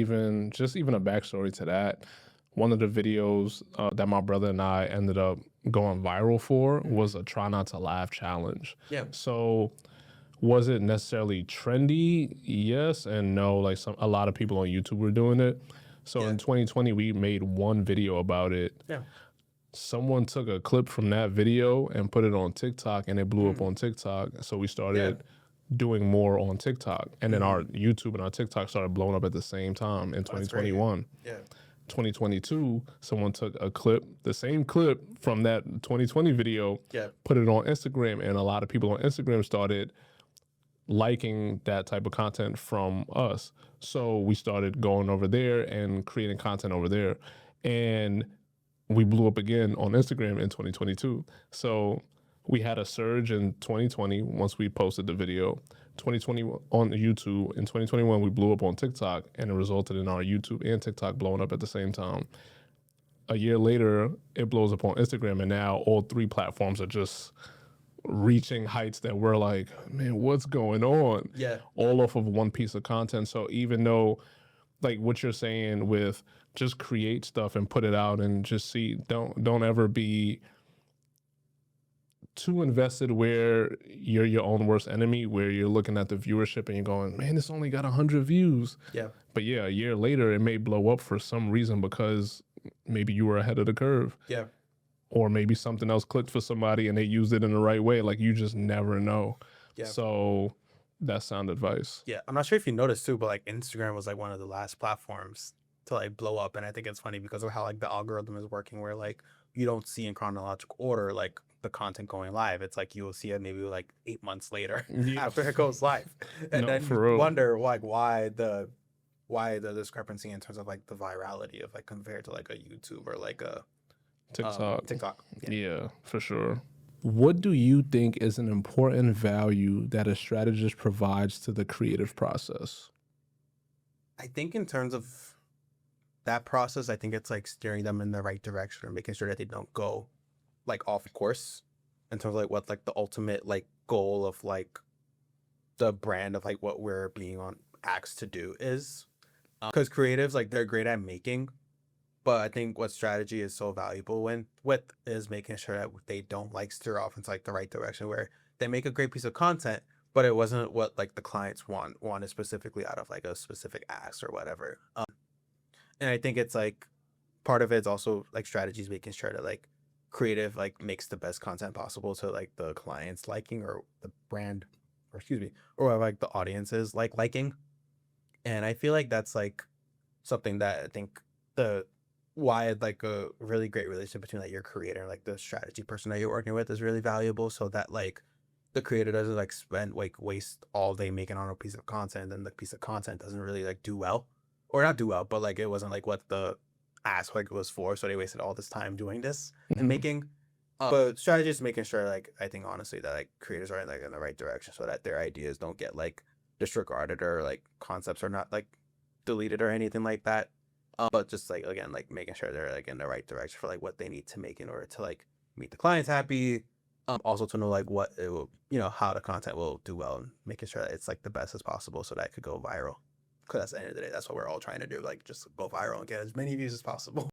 even just even a backstory to that, one of the videos that my brother and I ended up going viral for Mhm. was a try not to laugh challenge. Yeah. So was it necessarily trendy? Yes and no. Like a lot of people on YouTube were doing it. So Yeah. in 2020, we made one video about it. Yeah. Someone took a clip from that video and put it on TikTok, and it blew up Mm. on TikTok. So we Yeah. started doing more on TikTok. And then our Mhm. YouTube and our TikTok started blowing up at the same time in Oh, that's great. 2021. Yeah. 2022, someone took a clip, the same clip from that 2020 video, Yeah. put it on Instagram, and a lot of people on Instagram started liking that type of content from us. So we started going over there and creating content over there. And we blew up again on Instagram in 2022. So we had a surge in 2020 once we posted the video. 2020 on YouTube. In 2021, we blew up on TikTok, and it resulted in our YouTube and TikTok blowing up at the same time. A year later, it blows up on Instagram, and now all three platforms are just reaching heights that we're like, man, what's going on? Yeah. All off of one piece of content. So even though, like what you're saying with just create stuff and put it out and just see, don't ever be too invested where you're your own worst enemy, where you're looking at the viewership and you're going, man, it's only got 100 views. Yeah. But yeah, a year later, it may blow up for some reason because maybe you were ahead of the curve, Yeah. or maybe something else clicked for somebody and they used it in the right way. Like you just never know. Yeah. So that's sound advice. Yeah. I'm not sure if you noticed too, but like Instagram was like one of the last platforms to like blow up. And I think it's funny because of how like the algorithm is working where like you don't see in chronological order like the content going live. It's like you will see it maybe like 8 months later Yeah. after it goes live. And No, then for you real. wonder like why the discrepancy in terms of like the virality of like compared to like a YouTube or like a TikTok. TikTok. Yeah. Yeah, for sure. What do you think is an important value that a strategist provides to the creative process? I think in terms of that process, I think it's like steering them in the right direction or making sure that they don't go like off course in terms of like what like the ultimate like goal of like the brand of like what we're being on asked to do is. Because creatives like they're great at making, but I think what strategy is so valuable when with is making sure that they don't like steer off into like the right direction where they make a great piece of content, but it wasn't what like the clients wanted specifically out of like a specific ask or whatever. And I think it's like part of it's also like strategies making sure that like creative like makes the best content possible to like the client's liking or the brand or excuse me or like the audience's like liking. And I feel like that's like something that I think the why like a really great relationship between like your creator and like the strategy person that you're working with is really valuable so that like the creator doesn't like spend like waste all day making on a piece of content and the piece of content doesn't really like do well or not do well but like it wasn't like what the ask like was for so they wasted all this time doing this and Mhm. making but strategists making sure like I think honestly that like creators are like in the right direction so that their ideas don't get like disregarded or like concepts are not like deleted or anything like that. But just like again, like making sure they're like in the right direction for like what they need to make in order to like meet the clients happy. Also to know like what it will, how the content will do well and making sure that it's like the best as possible so that it could go viral. Because at the end of the day, that's what we're all trying to do, like just go viral and get as many views as possible.